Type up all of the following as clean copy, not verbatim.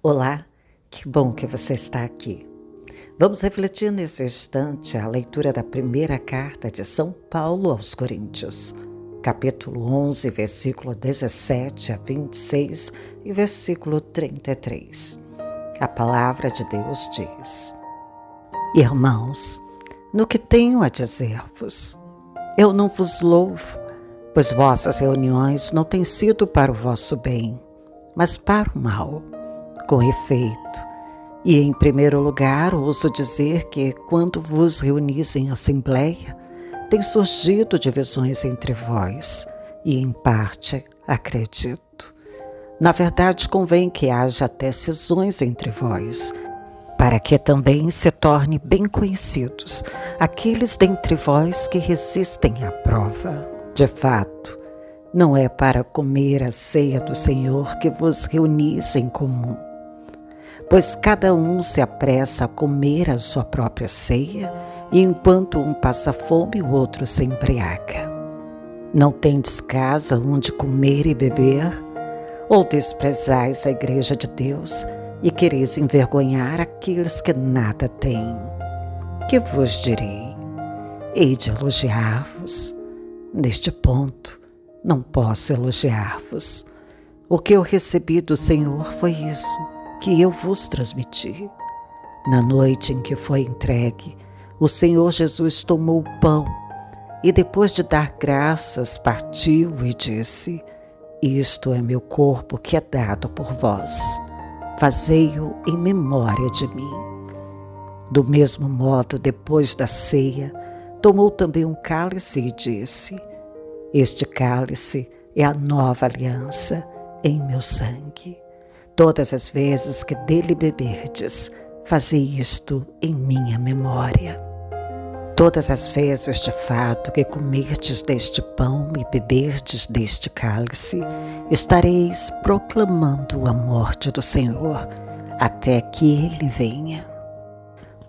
Olá, que bom que você está aqui. Vamos refletir nesse instante a leitura da primeira carta de São Paulo aos Coríntios, capítulo 11, versículo 17 a 26 e versículo 33. A palavra de Deus diz: Irmãos, no que tenho a dizer-vos, eu não vos louvo, pois vossas reuniões não têm sido para o vosso bem, mas para o mal. Com efeito, e em primeiro lugar ouso dizer que, quando vos reunis em assembleia, tem surgido divisões entre vós, e em parte acredito. Na verdade, convém que haja até cisões entre vós, para que também se torne bem conhecidos aqueles dentre vós que resistem à prova. De fato, não é para comer a ceia do Senhor que vos reunis em comum, pois cada um se apressa a comer a sua própria ceia, e enquanto um passa fome, o outro se embriaga. Não tendes casa onde comer e beber? Ou desprezais a igreja de Deus e quereis envergonhar aqueles que nada têm? Que vos direi? Hei de elogiar-vos? Neste ponto, não posso elogiar-vos. O que eu recebi do Senhor foi isso, que eu vos transmiti. Na noite em que foi entregue, o Senhor Jesus tomou o pão e, depois de dar graças, partiu e disse: Isto é meu corpo que é dado por vós. Fazei-o em memória de mim. Do mesmo modo, depois da ceia, tomou também um cálice e disse: Este cálice é a nova aliança em meu sangue. Todas as vezes que dele beberdes, fazei isto em minha memória. Todas as vezes, de fato, que comerdes deste pão e beberdes deste cálice, estareis proclamando a morte do Senhor, até que ele venha.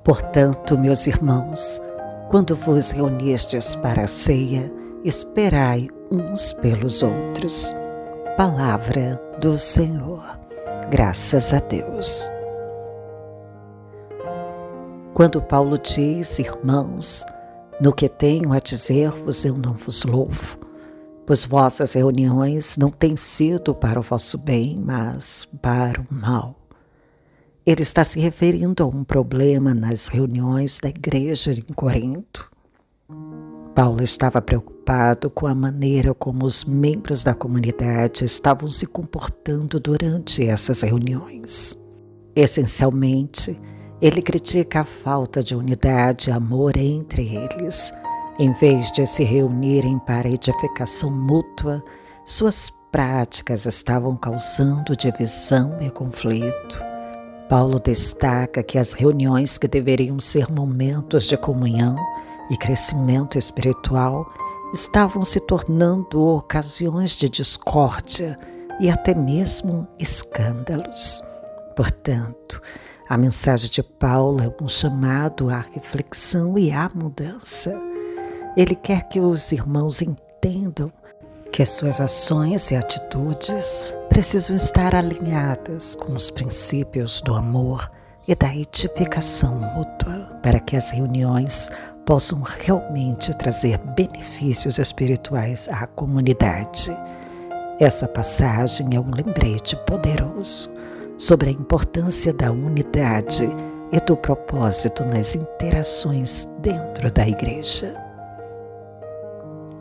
Portanto, meus irmãos, quando vos reunirdes para a ceia, esperai uns pelos outros. Palavra do Senhor. Graças a Deus. Quando Paulo diz: Irmãos, no que tenho a dizer-vos eu não vos louvo, pois vossas reuniões não têm sido para o vosso bem, mas para o mal. Ele está se referindo a um problema nas reuniões da igreja em Corinto. Paulo estava preocupado com a maneira como os membros da comunidade estavam se comportando durante essas reuniões. Essencialmente, ele critica a falta de unidade e amor entre eles. Em vez de se reunirem para edificação mútua, suas práticas estavam causando divisão e conflito. Paulo destaca que as reuniões que deveriam ser momentos de comunhão e crescimento espiritual estavam se tornando ocasiões de discórdia e até mesmo escândalos. Portanto, a mensagem de Paulo é um chamado à reflexão e à mudança. Ele quer que os irmãos entendam que as suas ações e atitudes precisam estar alinhadas com os princípios do amor e da edificação mútua, para que as reuniões possam realmente trazer benefícios espirituais à comunidade. Essa passagem é um lembrete poderoso sobre a importância da unidade e do propósito nas interações dentro da igreja.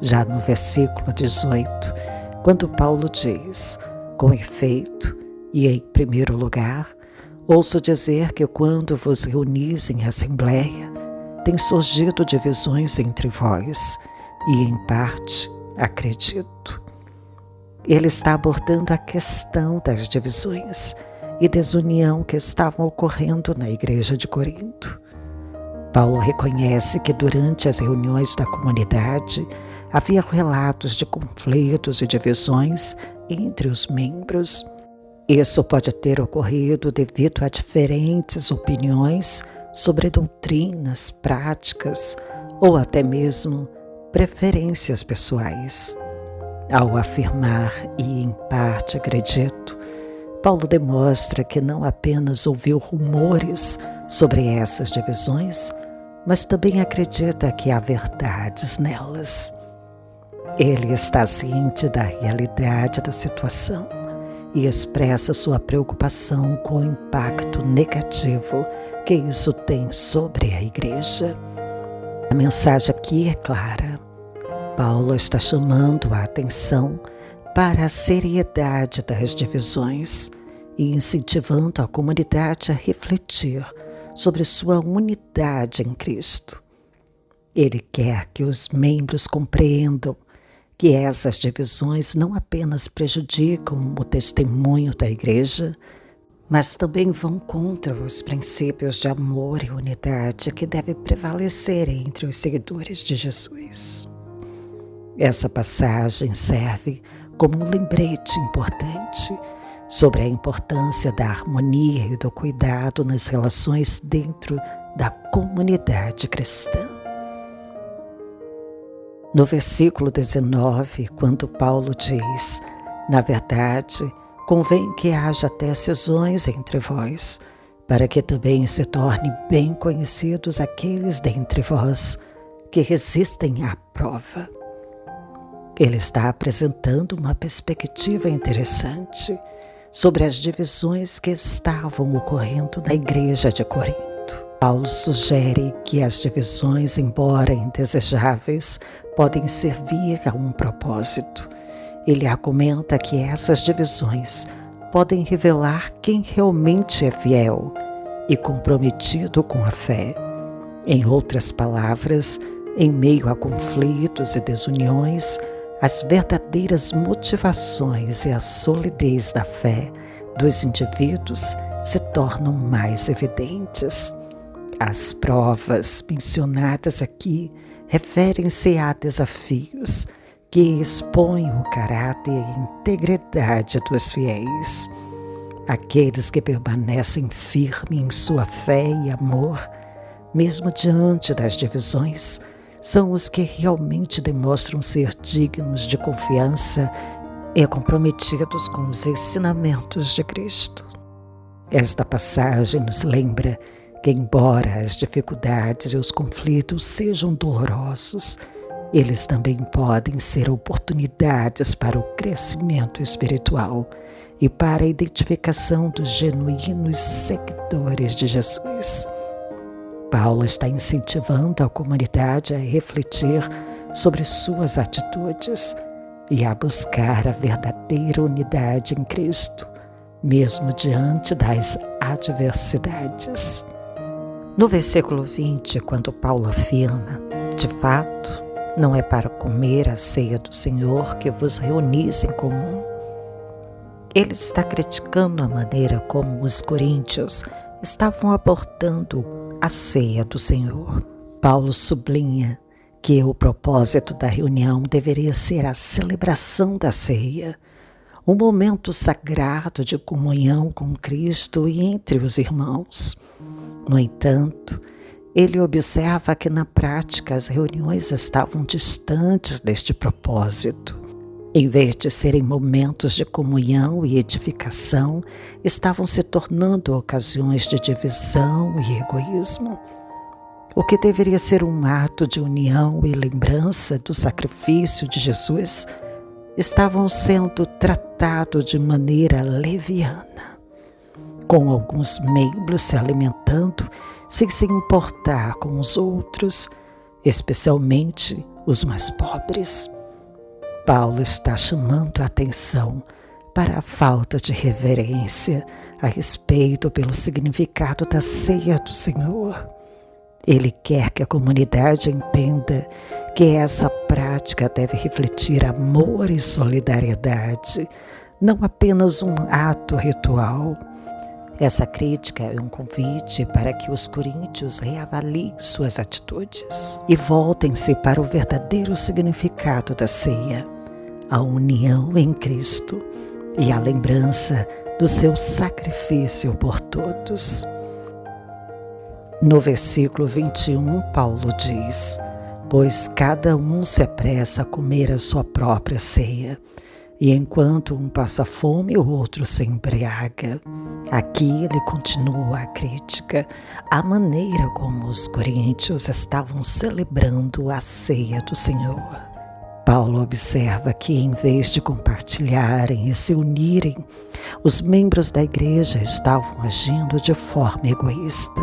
Já no versículo 18, quando Paulo diz: Com efeito, e em primeiro lugar, ouço dizer que quando vos reunis em assembleia, tem surgido divisões entre vós, e em parte acredito. Ele está abordando a questão das divisões e desunião que estavam ocorrendo na igreja de Corinto. Paulo reconhece que durante as reuniões da comunidade havia relatos de conflitos e divisões entre os membros. Isso pode ter ocorrido devido a diferentes opiniões sobre doutrinas, práticas ou até mesmo preferências pessoais. Ao afirmar, e em parte acredito, Paulo demonstra que não apenas ouviu rumores sobre essas divisões, mas também acredita que há verdades nelas. Ele está ciente da realidade da situação e expressa sua preocupação com o impacto negativo que isso tem sobre a igreja. A mensagem aqui é clara. Paulo está chamando a atenção para a seriedade das divisões e incentivando a comunidade a refletir sobre sua unidade em Cristo. Ele quer que os membros compreendam que essas divisões não apenas prejudicam o testemunho da igreja, mas também vão contra os princípios de amor e unidade que devem prevalecer entre os seguidores de Jesus. Essa passagem serve como um lembrete importante sobre a importância da harmonia e do cuidado nas relações dentro da comunidade cristã. No versículo 19, quando Paulo diz: na verdade, convém que haja até cisões entre vós, para que também se tornem bem conhecidos aqueles dentre vós que resistem à prova. Ele está apresentando uma perspectiva interessante sobre as divisões que estavam ocorrendo na igreja de Corinto. Paulo sugere que as divisões, embora indesejáveis, podem servir a um propósito. Ele argumenta que essas divisões podem revelar quem realmente é fiel e comprometido com a fé. Em outras palavras, em meio a conflitos e desuniões, as verdadeiras motivações e a solidez da fé dos indivíduos se tornam mais evidentes. As provas mencionadas aqui referem-se a desafios que expõem o caráter e a integridade dos fiéis. Aqueles que permanecem firmes em sua fé e amor, mesmo diante das divisões, são os que realmente demonstram ser dignos de confiança e comprometidos com os ensinamentos de Cristo. Esta passagem nos lembra que, embora as dificuldades e os conflitos sejam dolorosos, eles também podem ser oportunidades para o crescimento espiritual e para a identificação dos genuínos seguidores de Jesus. Paulo está incentivando a comunidade a refletir sobre suas atitudes e a buscar a verdadeira unidade em Cristo, mesmo diante das adversidades. No versículo 20, quando Paulo afirma: de fato, não é para comer a ceia do Senhor que vos reunis em comum. Ele está criticando a maneira como os coríntios estavam abordando a ceia do Senhor. Paulo sublinha que o propósito da reunião deveria ser a celebração da ceia, um momento sagrado de comunhão com Cristo e entre os irmãos. No entanto, ele observa que na prática as reuniões estavam distantes deste propósito. Em vez de serem momentos de comunhão e edificação, estavam se tornando ocasiões de divisão e egoísmo. O que deveria ser um ato de união e lembrança do sacrifício de Jesus, estavam sendo tratados de maneira leviana, com alguns membros se alimentando sem se importar com os outros, especialmente os mais pobres. Paulo está chamando a atenção para a falta de reverência a respeito pelo significado da ceia do Senhor. Ele quer que a comunidade entenda que essa prática deve refletir amor e solidariedade, não apenas um ato ritual. Essa crítica é um convite para que os coríntios reavaliem suas atitudes e voltem-se para o verdadeiro significado da ceia, a união em Cristo e a lembrança do seu sacrifício por todos. No versículo 21, Paulo diz: pois cada um se apressa a comer a sua própria ceia, e enquanto um passa fome, o outro se embriaga. Aqui ele continua a crítica à maneira como os coríntios estavam celebrando a ceia do Senhor. Paulo observa que, em vez de compartilharem e se unirem, os membros da igreja estavam agindo de forma egoísta.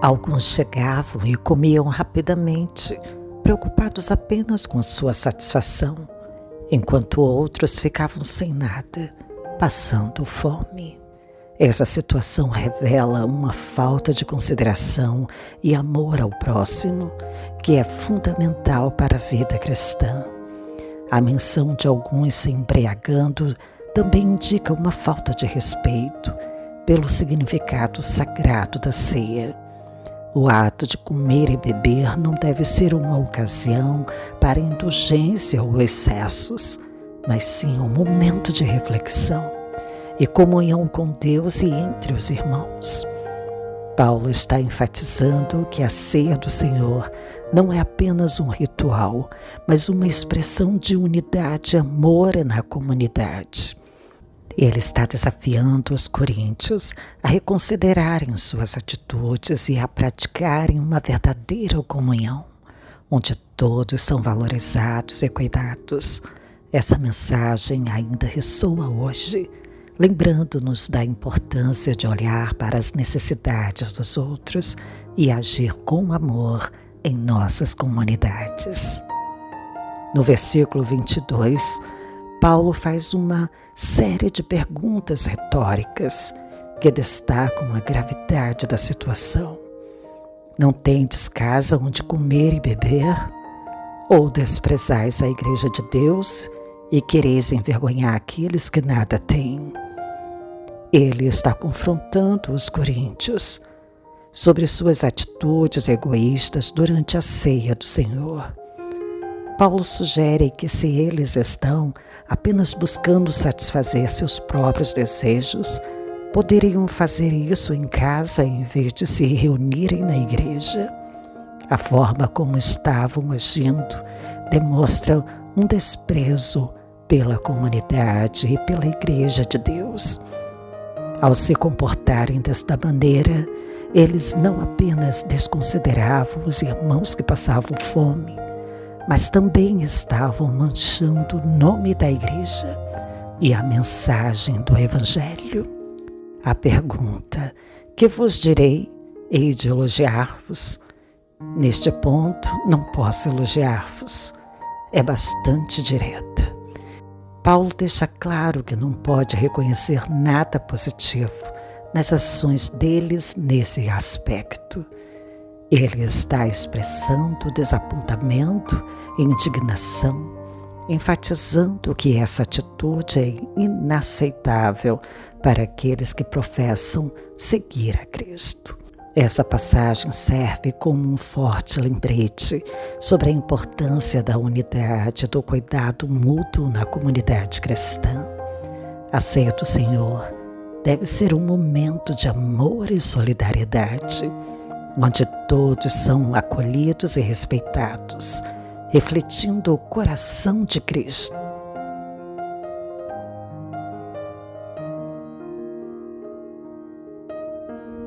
Alguns chegavam e comiam rapidamente, preocupados apenas com sua satisfação, enquanto outros ficavam sem nada, passando fome. Essa situação revela uma falta de consideração e amor ao próximo, que é fundamental para a vida cristã. A menção de alguns se embriagando também indica uma falta de respeito pelo significado sagrado da ceia. O ato de comer e beber não deve ser uma ocasião para indulgência ou excessos, mas sim um momento de reflexão e comunhão com Deus e entre os irmãos. Paulo está enfatizando que a ceia do Senhor não é apenas um ritual, mas uma expressão de unidade e amor na comunidade. Ele está desafiando os coríntios a reconsiderarem suas atitudes e a praticarem uma verdadeira comunhão, onde todos são valorizados e cuidados. Essa mensagem ainda ressoa hoje, lembrando-nos da importância de olhar para as necessidades dos outros e agir com amor em nossas comunidades. No versículo 22, Paulo faz uma série de perguntas retóricas que destacam a gravidade da situação. Não tendes casa onde comer e beber? Ou desprezais a igreja de Deus e quereis envergonhar aqueles que nada têm? Ele está confrontando os coríntios sobre suas atitudes egoístas durante a ceia do Senhor. Paulo sugere que, se eles estão apenas buscando satisfazer seus próprios desejos, poderiam fazer isso em casa em vez de se reunirem na igreja. A forma como estavam agindo demonstra um desprezo pela comunidade e pela igreja de Deus. Ao se comportarem desta maneira, eles não apenas desconsideravam os irmãos que passavam fome, mas também estavam manchando o nome da igreja e a mensagem do Evangelho. A pergunta: que vos direi? Hei de elogiar-vos? Neste ponto, não posso elogiar-vos. É bastante direta. Paulo deixa claro que não pode reconhecer nada positivo nas ações deles nesse aspecto. Ele está expressando desapontamento e indignação, enfatizando que essa atitude é inaceitável para aqueles que professam seguir a Cristo. Essa passagem serve como um forte lembrete sobre a importância da unidade e do cuidado mútuo na comunidade cristã. A ceia do Senhor deve ser um momento de amor e solidariedade, onde todos são acolhidos e respeitados, refletindo o coração de Cristo.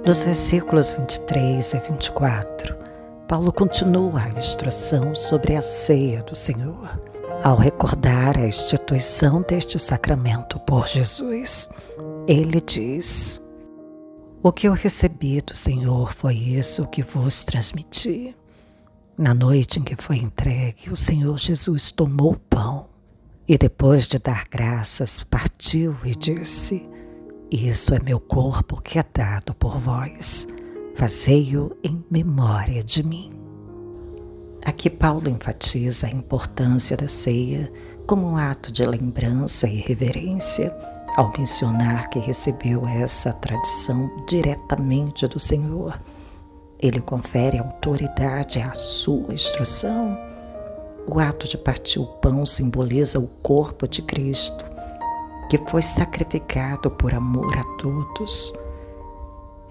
Nos versículos 23 e 24, Paulo continua a instrução sobre a ceia do Senhor. Ao recordar a instituição deste sacramento por Jesus, ele diz: o que eu recebi do Senhor foi isso que vos transmiti. Na noite em que foi entregue, o Senhor Jesus tomou o pão e, depois de dar graças, partiu e disse: isso é meu corpo que é dado por vós. Fazei-o em memória de mim. Aqui Paulo enfatiza a importância da ceia como um ato de lembrança e reverência, ao mencionar que recebeu essa tradição diretamente do Senhor. Ele confere autoridade à sua instrução. O ato de partir o pão simboliza o corpo de Cristo, que foi sacrificado por amor a todos.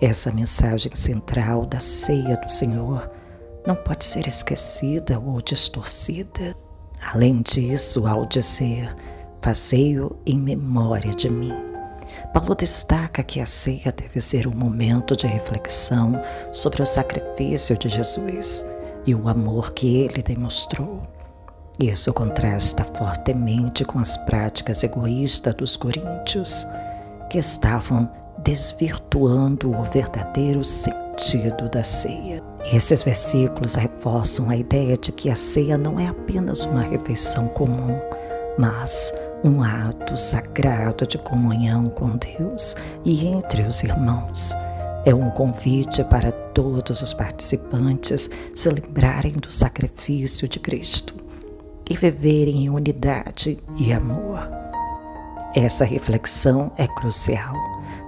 Essa mensagem central da ceia do Senhor não pode ser esquecida ou distorcida. Além disso, ao dizer: fazei-o em memória de mim. Paulo destaca que a ceia deve ser um momento de reflexão sobre o sacrifício de Jesus e o amor que ele demonstrou. Isso contrasta fortemente com as práticas egoístas dos coríntios, que estavam desvirtuando o verdadeiro sentido da ceia. Esses versículos reforçam a ideia de que a ceia não é apenas uma refeição comum, mas um ato sagrado de comunhão com Deus e entre os irmãos. É um convite para todos os participantes se lembrarem do sacrifício de Cristo e viverem em unidade e amor. Essa reflexão é crucial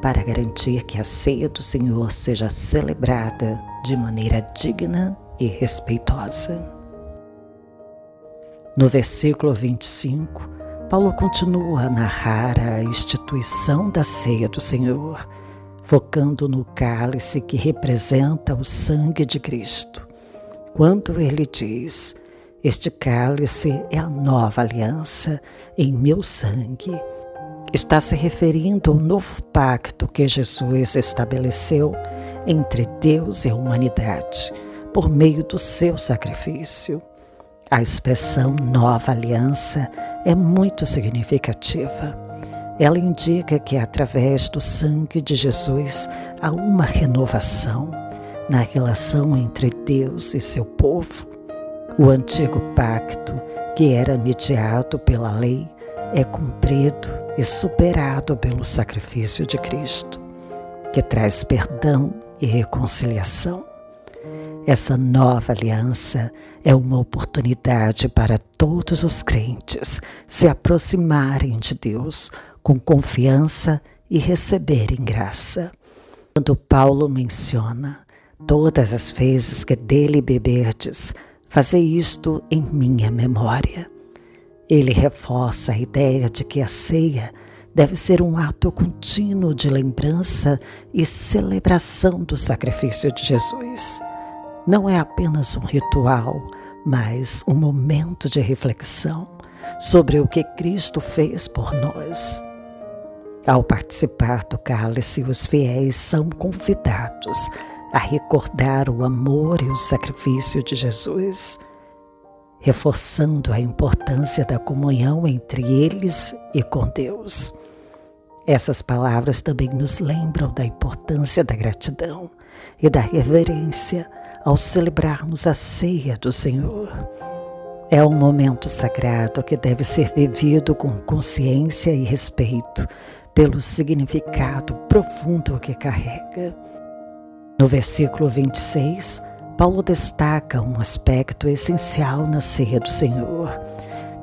para garantir que a ceia do Senhor seja celebrada de maneira digna e respeitosa. No versículo 25, Paulo continua a narrar a instituição da ceia do Senhor, focando no cálice que representa o sangue de Cristo. Quando ele diz: "Este cálice é a nova aliança em meu sangue", está se referindo ao novo pacto que Jesus estabeleceu entre Deus e a humanidade, por meio do seu sacrifício. A expressão nova aliança é muito significativa. Ela indica que através do sangue de Jesus há uma renovação na relação entre Deus e seu povo. O antigo pacto, que era mediado pela lei, é cumprido e superado pelo sacrifício de Cristo, que traz perdão e reconciliação. Essa nova aliança é uma oportunidade para todos os crentes se aproximarem de Deus com confiança e receberem graça. Quando Paulo menciona: "Todas as vezes que dele beberdes, fazei isto em minha memória", ele reforça a ideia de que a ceia deve ser um ato contínuo de lembrança e celebração do sacrifício de Jesus. Não é apenas um ritual, mas um momento de reflexão sobre o que Cristo fez por nós. Ao participar do cálice, os fiéis são convidados a recordar o amor e o sacrifício de Jesus, reforçando a importância da comunhão entre eles e com Deus. Essas palavras também nos lembram da importância da gratidão e da reverência ao celebrarmos a ceia do Senhor. É um momento sagrado que deve ser vivido com consciência e respeito pelo significado profundo que carrega. No versículo 26, Paulo destaca um aspecto essencial na ceia do Senhor.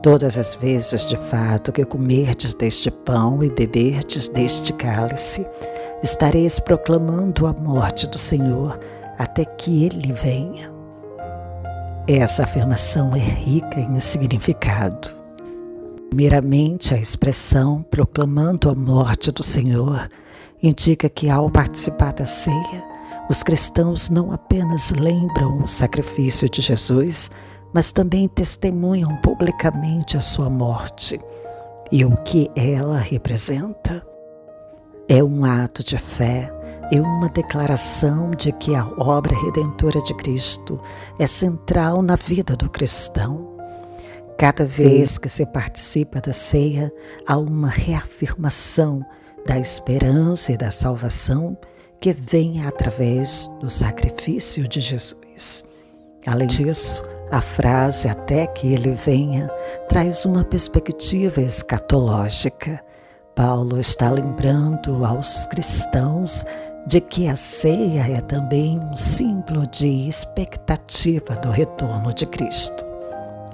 "Todas as vezes, de fato, que comerdes deste pão e beberdes deste cálice, estareis proclamando a morte do Senhor até que Ele venha." Essa afirmação é rica em significado. Primeiramente, a expressão "proclamando a morte do Senhor" indica que, ao participar da ceia, os cristãos não apenas lembram o sacrifício de Jesus, mas também testemunham publicamente a sua morte e o que ela representa. É um ato de fé e uma declaração de que a obra redentora de Cristo é central na vida do cristão. Cada vez que se participa da ceia, há uma reafirmação da esperança e da salvação que vem através do sacrifício de Jesus. Além disso, a frase "até que Ele venha" traz uma perspectiva escatológica. Paulo está lembrando aos cristãos de que a ceia é também um símbolo de expectativa do retorno de Cristo.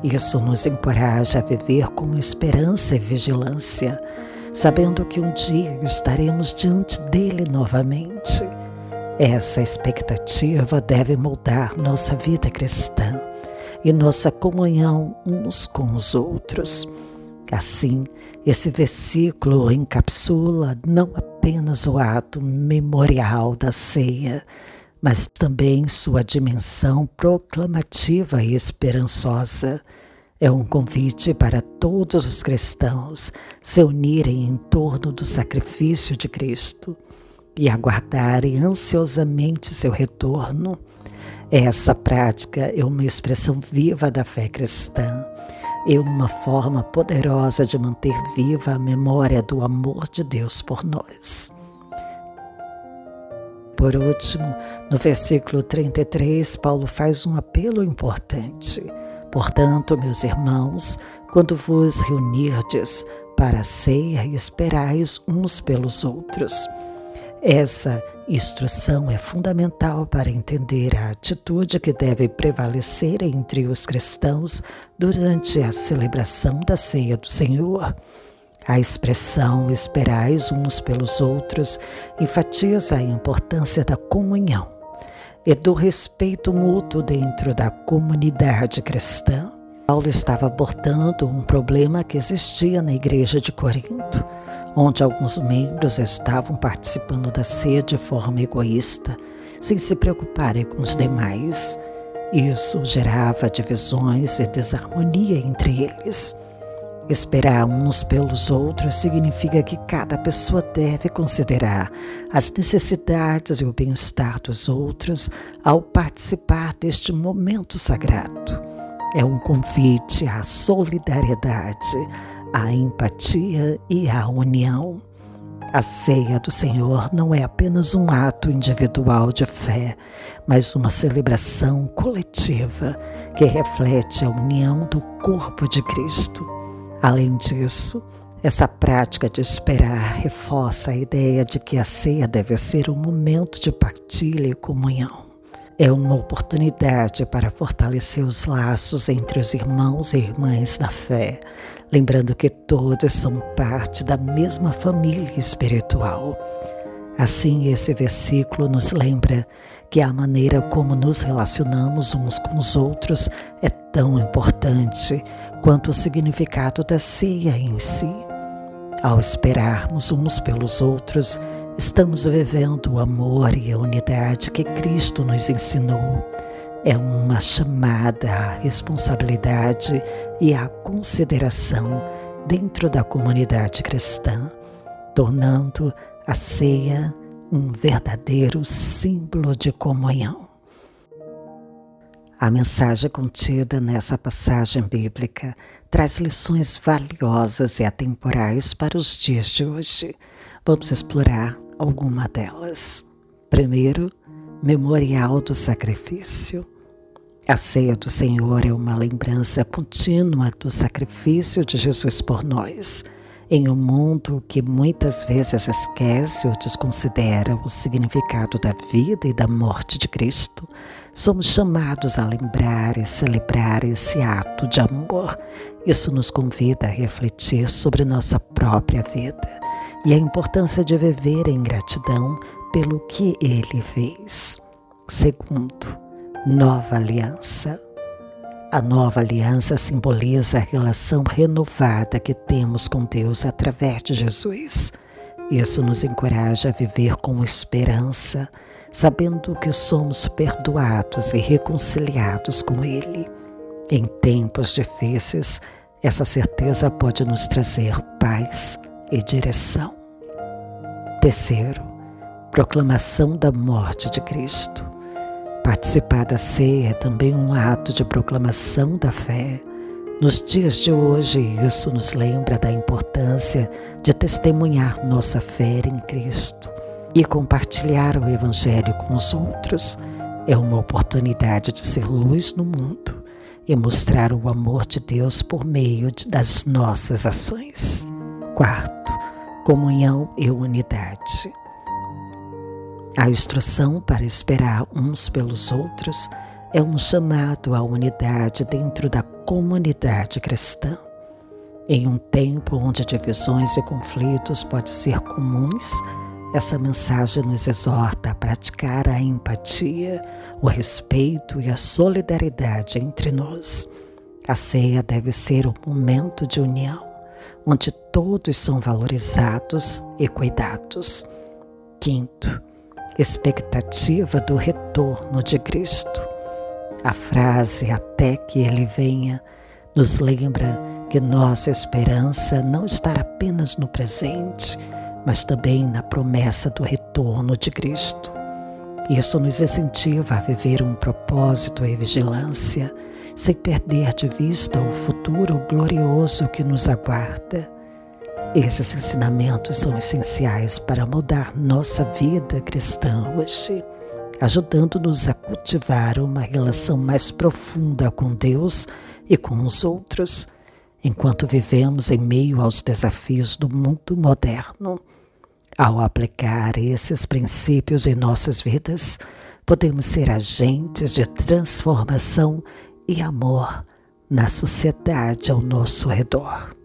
Isso nos encoraja a viver com esperança e vigilância, sabendo que um dia estaremos diante dele novamente. Essa expectativa deve moldar nossa vida cristã e nossa comunhão uns com os outros. Assim, esse versículo encapsula não apenas o ato memorial da ceia, mas também sua dimensão proclamativa e esperançosa. É um convite para todos os cristãos se unirem em torno do sacrifício de Cristo e aguardarem ansiosamente seu retorno. Essa prática é uma expressão viva da fé cristã e uma forma poderosa de manter viva a memória do amor de Deus por nós. Por último, no versículo 33, Paulo faz um apelo importante. Portanto, meus irmãos, quando vos reunirdes para a ceia, esperais uns pelos outros. Essa instrução é fundamental para entender a atitude que deve prevalecer entre os cristãos durante a celebração da ceia do Senhor. A expressão esperais uns pelos outros enfatiza a importância da comunhão e do respeito mútuo dentro da comunidade cristã. Paulo estava abordando um problema que existia na igreja de Corinto, onde alguns membros estavam participando da ceia de forma egoísta, sem se preocuparem com os demais. Isso gerava divisões e desarmonia entre eles. Esperar uns pelos outros significa que cada pessoa deve considerar as necessidades e o bem-estar dos outros ao participar deste momento sagrado. É um convite à solidariedade, à empatia e à união. A ceia do Senhor não é apenas um ato individual de fé, mas uma celebração coletiva que reflete a união do corpo de Cristo. Além disso, essa prática de esperar reforça a ideia de que a ceia deve ser um momento de partilha e comunhão. É uma oportunidade para fortalecer os laços entre os irmãos e irmãs na fé, lembrando que todos são parte da mesma família espiritual. Assim, esse versículo nos lembra que a maneira como nos relacionamos uns com os outros é tão importante quanto o significado da ceia em si. Ao esperarmos uns pelos outros, estamos vivendo o amor e a unidade que Cristo nos ensinou. É uma chamada à responsabilidade e à consideração dentro da comunidade cristã, tornando a ceia um verdadeiro símbolo de comunhão. A mensagem contida nessa passagem bíblica traz lições valiosas e atemporais para os dias de hoje. Vamos explorar alguma delas. Primeiro, memorial do sacrifício. A ceia do Senhor é uma lembrança contínua do sacrifício de Jesus por nós. Em um mundo que muitas vezes esquece ou desconsidera o significado da vida e da morte de Cristo, somos chamados a lembrar e celebrar esse ato de amor. Isso nos convida a refletir sobre nossa própria vida e a importância de viver em gratidão pelo que Ele fez. Segundo, nova aliança. A nova aliança simboliza a relação renovada que temos com Deus através de Jesus. Isso nos encoraja a viver com esperança, sabendo que somos perdoados e reconciliados com Ele. Em tempos difíceis, essa certeza pode nos trazer paz e direção. Terceiro, proclamação da morte de Cristo. Participar da ceia é também um ato de proclamação da fé. Nos dias de hoje, isso nos lembra da importância de testemunhar nossa fé em Cristo e compartilhar o Evangelho com os outros. É uma oportunidade de ser luz no mundo e mostrar o amor de Deus por meio das nossas ações. Quarto, comunhão e unidade. A instrução para esperar uns pelos outros é um chamado à unidade dentro da comunidade cristã. Em um tempo onde divisões e conflitos podem ser comuns, essa mensagem nos exorta a praticar a empatia, o respeito e a solidariedade entre nós. A ceia deve ser um momento de união, onde todos são valorizados e cuidados. Quinto, expectativa do retorno de Cristo. A frase "até que Ele venha" Nos lembra que nossa esperança não está apenas no presente, mas também na promessa do retorno de Cristo. Isso nos incentiva a viver um propósito e vigilância, sem perder de vista o futuro glorioso que nos aguarda. Esses ensinamentos são essenciais para mudar nossa vida cristã hoje, ajudando-nos a cultivar uma relação mais profunda com Deus e com os outros, enquanto vivemos em meio aos desafios do mundo moderno. Ao aplicar esses princípios em nossas vidas, podemos ser agentes de transformação e amor na sociedade ao nosso redor.